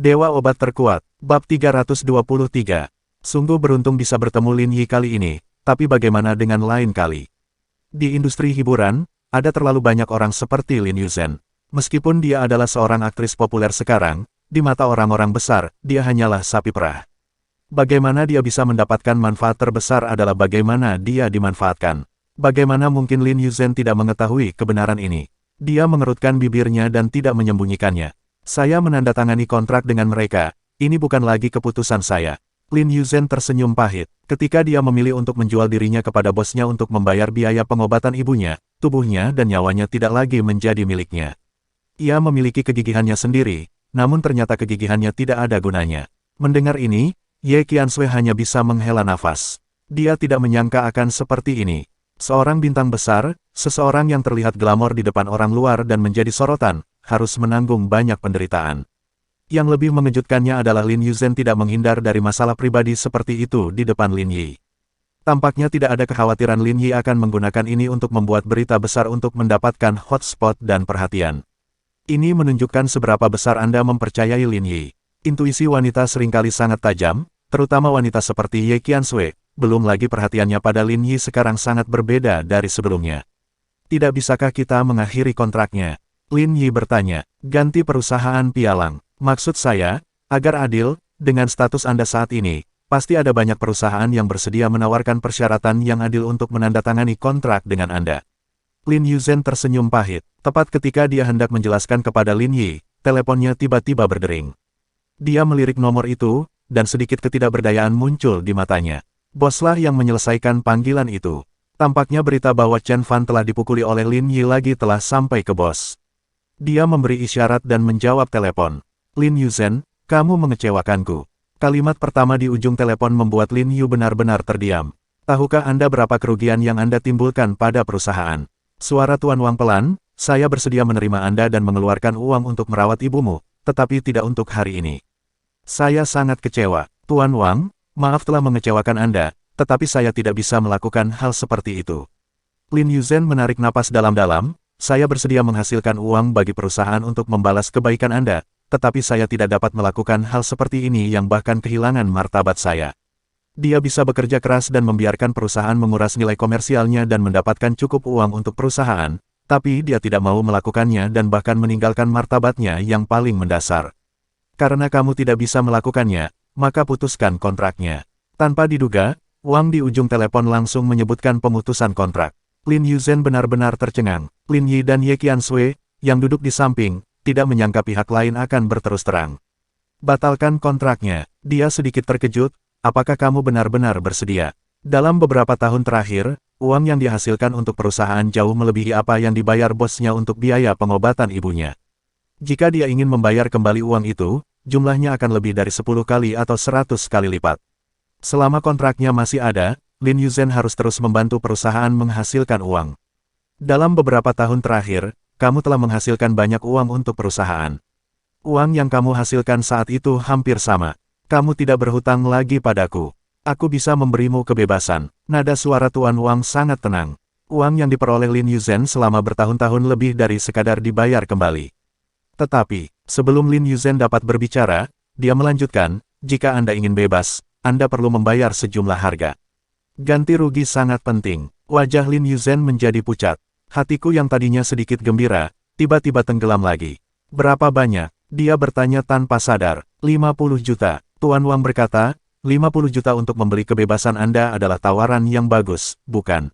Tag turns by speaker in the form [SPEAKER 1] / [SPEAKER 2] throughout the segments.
[SPEAKER 1] Dewa Obat Terkuat, Bab 323. Sungguh beruntung bisa bertemu Lin Yi kali ini, tapi bagaimana dengan lain kali? Di industri hiburan, ada terlalu banyak orang seperti Lin Yuzhen. Meskipun dia adalah seorang aktris populer sekarang, di mata orang-orang besar, dia hanyalah sapi perah. Bagaimana dia bisa mendapatkan manfaat terbesar adalah bagaimana dia dimanfaatkan. Bagaimana mungkin Lin Yuzhen tidak mengetahui kebenaran ini? Dia mengerutkan bibirnya dan tidak menyembunyikannya. Saya menandatangani kontrak dengan mereka, ini bukan lagi keputusan saya. Lin Yuzhen tersenyum pahit, ketika dia memilih untuk menjual dirinya kepada bosnya untuk membayar biaya pengobatan ibunya, tubuhnya dan nyawanya tidak lagi menjadi miliknya. Ia memiliki kegigihannya sendiri, namun ternyata kegigihannya tidak ada gunanya. Mendengar ini, Ye Qiansui hanya bisa menghela nafas. Dia tidak menyangka akan seperti ini. Seorang bintang besar, seseorang yang terlihat glamor di depan orang luar dan menjadi sorotan, harus menanggung banyak penderitaan. Yang lebih mengejutkannya adalah Lin Yuzhen tidak menghindar dari masalah pribadi seperti itu di depan Lin Yi. Tampaknya tidak ada kekhawatiran Lin Yi akan menggunakan ini untuk membuat berita besar untuk mendapatkan hotspot dan perhatian. Ini menunjukkan seberapa besar Anda mempercayai Lin Yi. Intuisi wanita seringkali sangat tajam, terutama wanita seperti Ye Qiansui, belum lagi perhatiannya pada Lin Yi sekarang sangat berbeda dari sebelumnya. Tidak bisakah kita mengakhiri kontraknya? Lin Yi bertanya, ganti perusahaan pialang. Maksud saya, agar adil, dengan status Anda saat ini, pasti ada banyak perusahaan yang bersedia menawarkan persyaratan yang adil untuk menandatangani kontrak dengan Anda. Lin Yuzhen tersenyum pahit. Tepat ketika dia hendak menjelaskan kepada Lin Yi, teleponnya tiba-tiba berdering. Dia melirik nomor itu, dan sedikit ketidakberdayaan muncul di matanya. Boslah yang menyelesaikan panggilan itu. Tampaknya berita bahwa Chen Fan telah dipukuli oleh Lin Yi lagi telah sampai ke bos. Dia memberi isyarat dan menjawab telepon. Lin Yuzhen, kamu mengecewakanku. Kalimat pertama di ujung telepon membuat Lin Yu benar-benar terdiam. Tahukah Anda berapa kerugian yang Anda timbulkan pada perusahaan? Suara Tuan Wang pelan, saya bersedia menerima Anda dan mengeluarkan uang untuk merawat ibumu, tetapi tidak untuk hari ini. Saya sangat kecewa. Tuan Wang, maaf telah mengecewakan Anda, tetapi saya tidak bisa melakukan hal seperti itu. Lin Yuzhen menarik napas dalam-dalam. Saya bersedia menghasilkan uang bagi perusahaan untuk membalas kebaikan Anda, tetapi saya tidak dapat melakukan hal seperti ini yang bahkan kehilangan martabat saya. Dia bisa bekerja keras dan membiarkan perusahaan menguras nilai komersialnya dan mendapatkan cukup uang untuk perusahaan, tapi dia tidak mau melakukannya dan bahkan meninggalkan martabatnya yang paling mendasar. Karena kamu tidak bisa melakukannya, maka putuskan kontraknya. Tanpa diduga, Wang di ujung telepon langsung menyebutkan pemutusan kontrak. Lin Yuzhen benar-benar tercengang. Lin Yi dan Ye Qiansui, yang duduk di samping, tidak menyangka pihak lain akan berterus terang. Batalkan kontraknya. Dia sedikit terkejut, apakah kamu benar-benar bersedia? Dalam beberapa tahun terakhir, uang yang dihasilkan untuk perusahaan jauh melebihi apa yang dibayar bosnya untuk biaya pengobatan ibunya. Jika dia ingin membayar kembali uang itu, jumlahnya akan lebih dari 10 kali atau 100 kali lipat. Selama kontraknya masih ada, Lin Yuzhen harus terus membantu perusahaan menghasilkan uang. Dalam beberapa tahun terakhir, kamu telah menghasilkan banyak uang untuk perusahaan. Uang yang kamu hasilkan saat itu hampir sama. Kamu tidak berhutang lagi padaku. Aku bisa memberimu kebebasan. Nada suara Tuan Wang sangat tenang. Uang yang diperoleh Lin Yuzhen selama bertahun-tahun lebih dari sekadar dibayar kembali. Tetapi, sebelum Lin Yuzhen dapat berbicara, dia melanjutkan, jika Anda ingin bebas, Anda perlu membayar sejumlah harga. Ganti rugi sangat penting. Wajah Lin Yuzhen menjadi pucat. Hatiku yang tadinya sedikit gembira, tiba-tiba tenggelam lagi. Berapa banyak? Dia bertanya tanpa sadar. 50 juta. Tuan Wang berkata, 50 juta untuk membeli kebebasan Anda adalah tawaran yang bagus, bukan?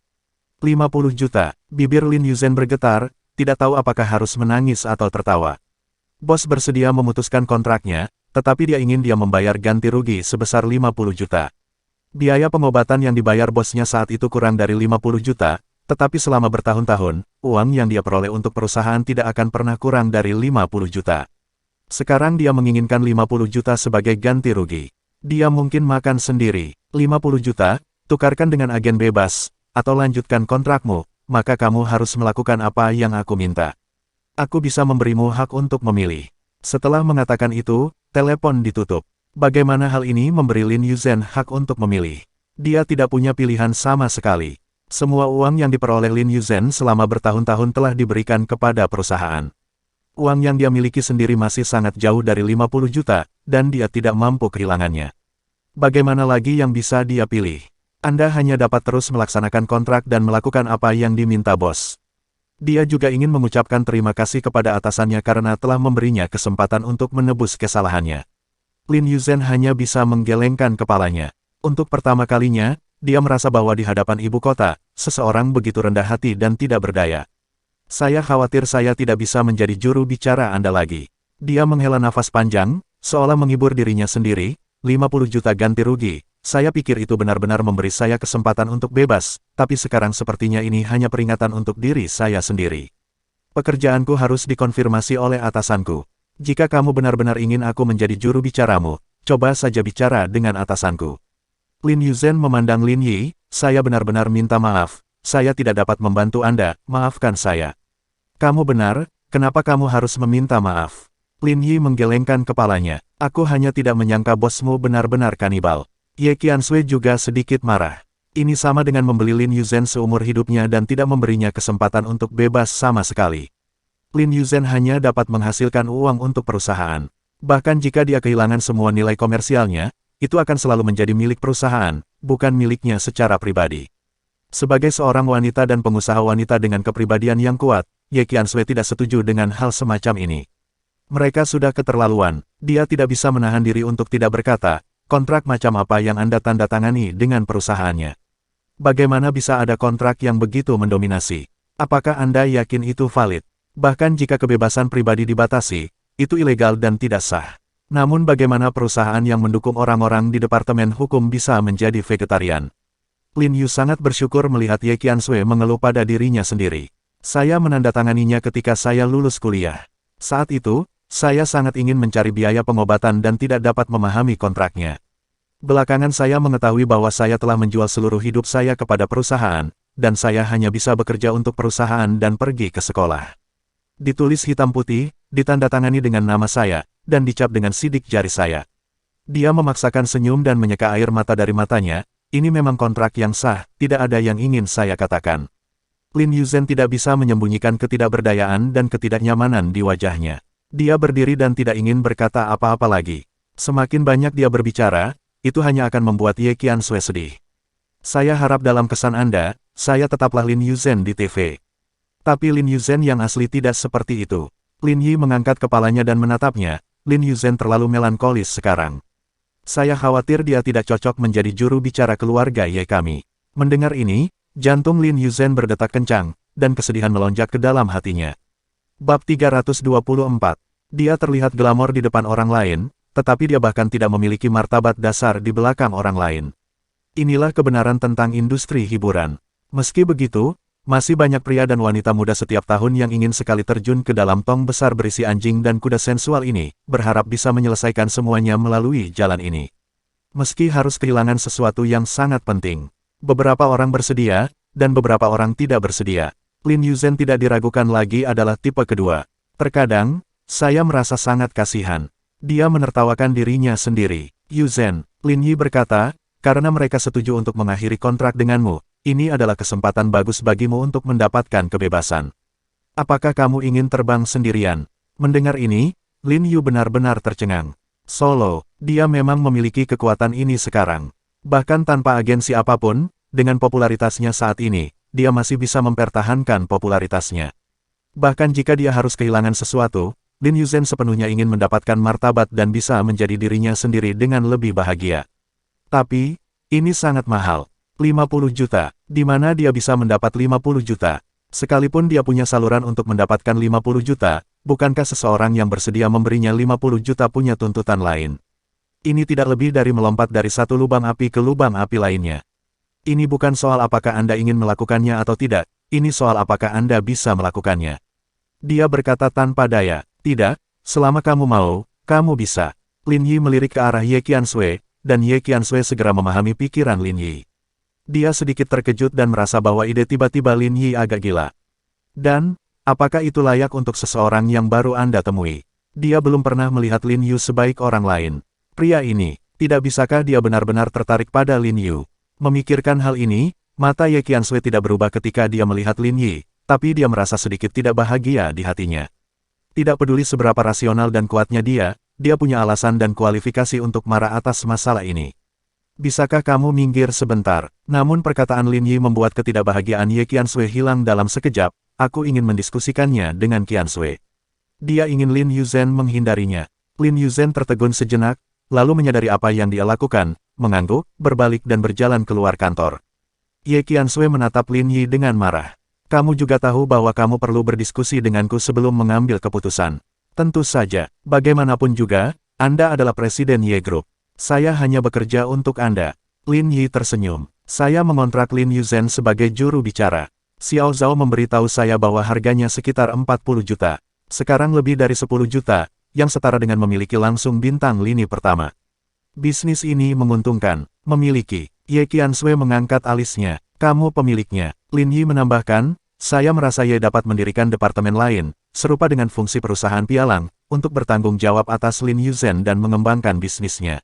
[SPEAKER 1] 50 juta. Bibir Lin Yuzhen bergetar, tidak tahu apakah harus menangis atau tertawa. Bos bersedia memutuskan kontraknya, tetapi dia ingin dia membayar ganti rugi sebesar 50 juta. Biaya pengobatan yang dibayar bosnya saat itu kurang dari 50 juta, tetapi selama bertahun-tahun, uang yang dia peroleh untuk perusahaan tidak akan pernah kurang dari 50 juta. Sekarang dia menginginkan 50 juta sebagai ganti rugi. Dia mungkin makan sendiri. 50 juta, tukarkan dengan agen bebas, atau lanjutkan kontrakmu, maka kamu harus melakukan apa yang aku minta. Aku bisa memberimu hak untuk memilih. Setelah mengatakan itu, telepon ditutup. Bagaimana hal ini memberi Lin Yuzhen hak untuk memilih? Dia tidak punya pilihan sama sekali. Semua uang yang diperoleh Lin Yuzhen selama bertahun-tahun telah diberikan kepada perusahaan. Uang yang dia miliki sendiri masih sangat jauh dari 50 juta, dan dia tidak mampu kehilangannya. Bagaimana lagi yang bisa dia pilih? Anda hanya dapat terus melaksanakan kontrak dan melakukan apa yang diminta bos. Dia juga ingin mengucapkan terima kasih kepada atasannya karena telah memberinya kesempatan untuk menebus kesalahannya. Lin Yuzhen hanya bisa menggelengkan kepalanya. Untuk pertama kalinya, dia merasa bahwa di hadapan ibu kota, seseorang begitu rendah hati dan tidak berdaya. Saya khawatir saya tidak bisa menjadi juru bicara Anda lagi. Dia menghela nafas panjang, seolah menghibur dirinya sendiri. 50 juta ganti rugi. Saya pikir itu benar-benar memberi saya kesempatan untuk bebas, tapi sekarang sepertinya ini hanya peringatan untuk diri saya sendiri. Pekerjaanku harus dikonfirmasi oleh atasanku. Jika kamu benar-benar ingin aku menjadi juru bicaramu, coba saja bicara dengan atasanku. Lin Yuzhen memandang Lin Yi, saya benar-benar minta maaf, saya tidak dapat membantu Anda, maafkan saya. Kamu benar, kenapa kamu harus meminta maaf? Lin Yi menggelengkan kepalanya, aku hanya tidak menyangka bosmu benar-benar kanibal. Ye Qianxue juga sedikit marah. Ini sama dengan membeli Lin Yuzhen seumur hidupnya dan tidak memberinya kesempatan untuk bebas sama sekali. Lin Yuzhen hanya dapat menghasilkan uang untuk perusahaan. Bahkan jika dia kehilangan semua nilai komersialnya, itu akan selalu menjadi milik perusahaan, bukan miliknya secara pribadi. Sebagai seorang wanita dan pengusaha wanita dengan kepribadian yang kuat, Ye Qianxue tidak setuju dengan hal semacam ini. Mereka sudah keterlaluan, dia tidak bisa menahan diri untuk tidak berkata, kontrak macam apa yang Anda tanda tangani dengan perusahaannya? Bagaimana bisa ada kontrak yang begitu mendominasi? Apakah Anda yakin itu valid? Bahkan jika kebebasan pribadi dibatasi, itu ilegal dan tidak sah. Namun bagaimana perusahaan yang mendukung orang-orang di Departemen Hukum bisa menjadi vegetarian? Lin Yu sangat bersyukur melihat Ye Qianxue mengeluh pada dirinya sendiri. Saya menandatanganinya ketika saya lulus kuliah. Saat itu, saya sangat ingin mencari biaya pengobatan dan tidak dapat memahami kontraknya. Belakangan saya mengetahui bahwa saya telah menjual seluruh hidup saya kepada perusahaan, dan saya hanya bisa bekerja untuk perusahaan dan pergi ke sekolah. Ditulis hitam putih, ditandatangani dengan nama saya, dan dicap dengan sidik jari saya. Dia memaksakan senyum dan menyeka air mata dari matanya, ini memang kontrak yang sah, tidak ada yang ingin saya katakan. Lin Yuzhen tidak bisa menyembunyikan ketidakberdayaan dan ketidaknyamanan di wajahnya. Dia berdiri dan tidak ingin berkata apa-apa lagi. Semakin banyak dia berbicara, itu hanya akan membuat Ye Qianxue sedih. Saya harap dalam kesan Anda, saya tetaplah Lin Yuzhen di TV. Tapi Lin Yuzhen yang asli tidak seperti itu. Lin Yi mengangkat kepalanya dan menatapnya, Lin Yuzhen terlalu melankolis sekarang. Saya khawatir dia tidak cocok menjadi juru bicara keluarga Ye kami. Mendengar ini, jantung Lin Yuzhen berdetak kencang, dan kesedihan melonjak ke dalam hatinya. Bab 324. Dia terlihat glamor di depan orang lain, tetapi dia bahkan tidak memiliki martabat dasar di belakang orang lain. Inilah kebenaran tentang industri hiburan. Meski begitu, masih banyak pria dan wanita muda setiap tahun yang ingin sekali terjun ke dalam tong besar berisi anjing dan kuda sensual ini, berharap bisa menyelesaikan semuanya melalui jalan ini. Meski harus kehilangan sesuatu yang sangat penting. Beberapa orang bersedia, dan beberapa orang tidak bersedia. Lin Yuzhen tidak diragukan lagi adalah tipe kedua. Terkadang, saya merasa sangat kasihan. Dia menertawakan dirinya sendiri. Yuzhen, Lin Yi berkata, karena mereka setuju untuk mengakhiri kontrak denganmu, ini adalah kesempatan bagus bagimu untuk mendapatkan kebebasan. Apakah kamu ingin terbang sendirian? Mendengar ini, Lin Yu benar-benar tercengang. Solo, dia memang memiliki kekuatan ini sekarang. Bahkan tanpa agensi apapun, dengan popularitasnya saat ini, dia masih bisa mempertahankan popularitasnya. Bahkan jika dia harus kehilangan sesuatu, Lin Yuzhen sepenuhnya ingin mendapatkan martabat dan bisa menjadi dirinya sendiri dengan lebih bahagia. Tapi, ini sangat mahal. 50 juta. Di mana dia bisa mendapat 50 juta? Sekalipun dia punya saluran untuk mendapatkan 50 juta, bukankah seseorang yang bersedia memberinya 50 juta punya tuntutan lain? Ini tidak lebih dari melompat dari satu lubang api ke lubang api lainnya. Ini bukan soal apakah Anda ingin melakukannya atau tidak, ini soal apakah Anda bisa melakukannya. Dia berkata tanpa daya, tidak, selama kamu mau, kamu bisa. Lin Yi melirik ke arah Ye Qianxue, dan Ye Qianxue segera memahami pikiran Lin Yi. Dia sedikit terkejut dan merasa bahwa ide tiba-tiba Lin Yi agak gila. Dan, apakah itu layak untuk seseorang yang baru Anda temui? Dia belum pernah melihat Lin Yu sebaik orang lain. Pria ini, tidak bisakah dia benar-benar tertarik pada Lin Yu? Memikirkan hal ini, mata Ye Qianxue tidak berubah ketika dia melihat Lin Yi, tapi dia merasa sedikit tidak bahagia di hatinya. Tidak peduli seberapa rasional dan kuatnya dia, dia punya alasan dan kualifikasi untuk marah atas masalah ini. Bisakah kamu minggir sebentar? Namun perkataan Lin Yi membuat ketidakbahagiaan Ye Qiansui hilang dalam sekejap. Aku ingin mendiskusikannya dengan Qiansui. Dia ingin Lin Yuzhen menghindarinya. Lin Yuzhen tertegun sejenak, lalu menyadari apa yang dia lakukan, mengangguk, berbalik dan berjalan keluar kantor. Ye Qiansui menatap Lin Yi dengan marah. Kamu juga tahu bahwa kamu perlu berdiskusi denganku sebelum mengambil keputusan. Tentu saja, bagaimanapun juga, Anda adalah Presiden Ye Group. Saya hanya bekerja untuk Anda. Lin Yi tersenyum. Saya mengontrak Lin Yuzhen sebagai juru bicara. Xiao Zhao memberitahu saya bahwa harganya sekitar 40 juta. Sekarang lebih dari 10 juta, yang setara dengan memiliki langsung bintang lini pertama. Bisnis ini menguntungkan. Memiliki. Ye Qiansui mengangkat alisnya. Kamu pemiliknya. Lin Yi menambahkan, saya merasa Ye dapat mendirikan departemen lain, serupa dengan fungsi perusahaan pialang, untuk bertanggung jawab atas Lin Yuzhen dan mengembangkan bisnisnya.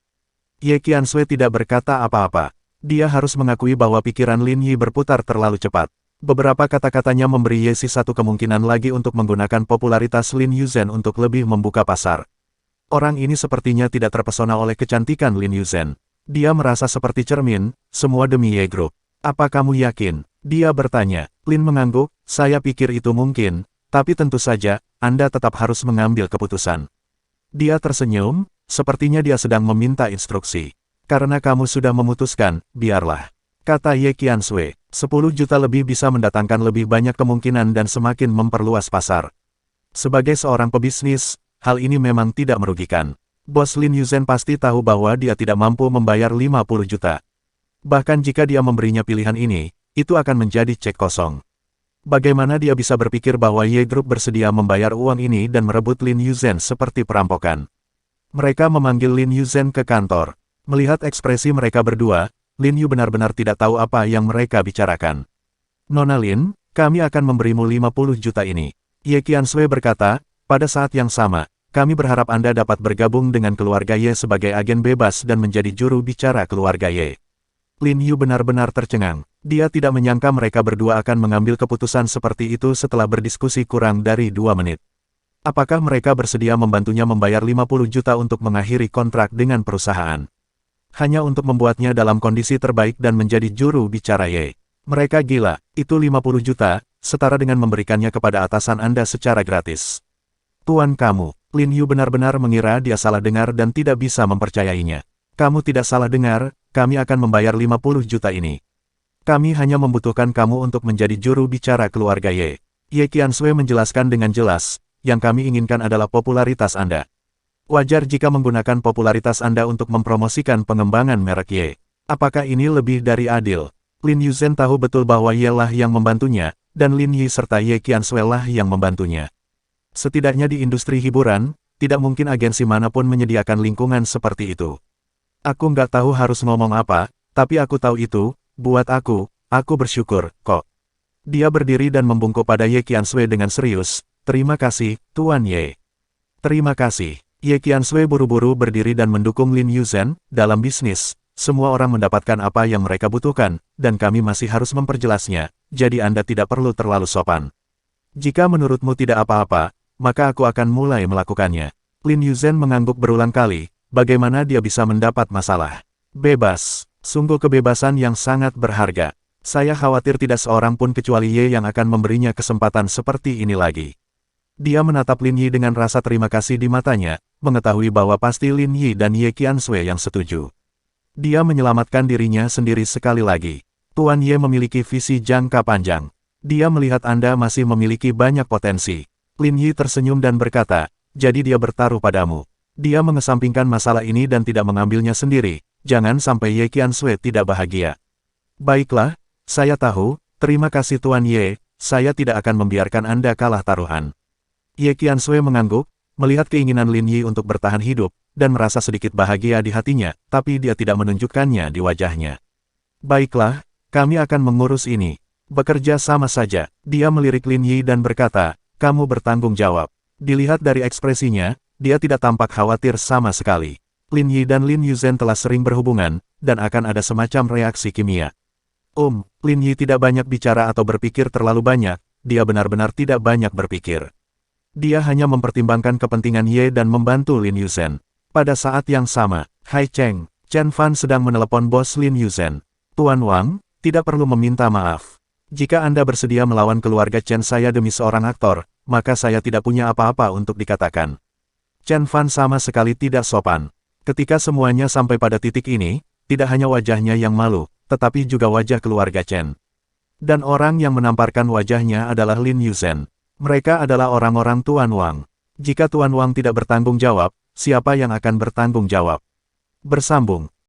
[SPEAKER 1] Ye Qiansui tidak berkata apa-apa. Dia harus mengakui bahwa pikiran Lin Yi berputar terlalu cepat. Beberapa kata-katanya memberi Ye satu kemungkinan lagi untuk menggunakan popularitas Lin Yuzhen untuk lebih membuka pasar. Orang ini sepertinya tidak terpesona oleh kecantikan Lin Yuzhen. Dia merasa seperti cermin, semua demi Ye Group. Apa kamu yakin? Dia bertanya. Lin mengangguk, saya pikir itu mungkin, tapi tentu saja, Anda tetap harus mengambil keputusan. Dia tersenyum, sepertinya dia sedang meminta instruksi. Karena kamu sudah memutuskan, biarlah. Kata Ye Qiansui, 10 juta lebih bisa mendatangkan lebih banyak kemungkinan dan semakin memperluas pasar. Sebagai seorang pebisnis, hal ini memang tidak merugikan. Bos Lin Yuzhen pasti tahu bahwa dia tidak mampu membayar 50 juta. Bahkan jika dia memberinya pilihan ini, itu akan menjadi cek kosong. Bagaimana dia bisa berpikir bahwa Ye Group bersedia membayar uang ini dan merebut Lin Yuzhen seperti perampokan? Mereka memanggil Lin Yuzhen ke kantor. Melihat ekspresi mereka berdua, Lin Yu benar-benar tidak tahu apa yang mereka bicarakan. Nona Lin, kami akan memberimu 50 juta ini. Ye Qiansui berkata, pada saat yang sama, kami berharap Anda dapat bergabung dengan keluarga Ye sebagai agen bebas dan menjadi juru bicara keluarga Ye. Lin Yu benar-benar tercengang. Dia tidak menyangka mereka berdua akan mengambil keputusan seperti itu setelah berdiskusi kurang dari 2 menit. Apakah mereka bersedia membantunya membayar 50 juta untuk mengakhiri kontrak dengan perusahaan? Hanya untuk membuatnya dalam kondisi terbaik dan menjadi juru bicara Ye. Mereka gila, itu 50 juta, setara dengan memberikannya kepada atasan Anda secara gratis. Tuan kamu, Lin Yu benar-benar mengira dia salah dengar dan tidak bisa mempercayainya. Kamu tidak salah dengar, kami akan membayar 50 juta ini. Kami hanya membutuhkan kamu untuk menjadi juru bicara keluarga Ye. Ye Qiansui menjelaskan dengan jelas, yang kami inginkan adalah popularitas Anda. Wajar jika menggunakan popularitas Anda untuk mempromosikan pengembangan merek Ye. Apakah ini lebih dari adil? Lin Yuzhen tahu betul bahwa Ye lah yang membantunya, dan Lin Yi serta Ye Qiansui lah yang membantunya. Setidaknya di industri hiburan, tidak mungkin agensi manapun menyediakan lingkungan seperti itu. Aku nggak tahu harus ngomong apa, tapi aku tahu itu, buat aku bersyukur, kok. Dia berdiri dan membungkuk pada Ye Qiansui dengan serius, terima kasih, Tuan Ye. Terima kasih. Ye Qiansui buru-buru berdiri dan mendukung Lin Yuzhen. Dalam bisnis, semua orang mendapatkan apa yang mereka butuhkan, dan kami masih harus memperjelasnya, jadi Anda tidak perlu terlalu sopan. Jika menurutmu tidak apa-apa, maka aku akan mulai melakukannya. Lin Yuzhen mengangguk berulang kali, bagaimana dia bisa mendapat masalah. Bebas, sungguh kebebasan yang sangat berharga. Saya khawatir tidak seorang pun kecuali Ye yang akan memberinya kesempatan seperti ini lagi. Dia menatap Lin Yi dengan rasa terima kasih di matanya, mengetahui bahwa pasti Lin Yi dan Ye Qiansui yang setuju. Dia menyelamatkan dirinya sendiri sekali lagi. Tuan Ye memiliki visi jangka panjang. Dia melihat Anda masih memiliki banyak potensi. Lin Yi tersenyum dan berkata, jadi dia bertaruh padamu. Dia mengesampingkan masalah ini dan tidak mengambilnya sendiri, jangan sampai Ye Qiansui tidak bahagia. Baiklah, saya tahu, terima kasih Tuan Ye, saya tidak akan membiarkan Anda kalah taruhan. Ye Qiansui mengangguk, melihat keinginan Lin Yi untuk bertahan hidup, dan merasa sedikit bahagia di hatinya, tapi dia tidak menunjukkannya di wajahnya. Baiklah, kami akan mengurus ini. Bekerja sama saja, dia melirik Lin Yi dan berkata, kamu bertanggung jawab. Dilihat dari ekspresinya, dia tidak tampak khawatir sama sekali. Lin Yi dan Lin Yuzhen telah sering berhubungan, dan akan ada semacam reaksi kimia. Lin Yi tidak banyak bicara atau berpikir terlalu banyak, dia benar-benar tidak banyak berpikir. Dia hanya mempertimbangkan kepentingan Ye dan membantu Lin Yuzhen. Pada saat yang sama, Hai Cheng, Chen Fan sedang menelepon bos Lin Yuzhen. Tuan Wang, tidak perlu meminta maaf. Jika Anda bersedia melawan keluarga Chen saya demi seorang aktor, maka saya tidak punya apa-apa untuk dikatakan. Chen Fan sama sekali tidak sopan. Ketika semuanya sampai pada titik ini, tidak hanya wajahnya yang malu, tetapi juga wajah keluarga Chen. Dan orang yang menamparkan wajahnya adalah Lin Yuzhen. Mereka adalah orang-orang Tuan Wang. Jika Tuan Wang tidak bertanggung jawab, siapa yang akan bertanggung jawab? Bersambung.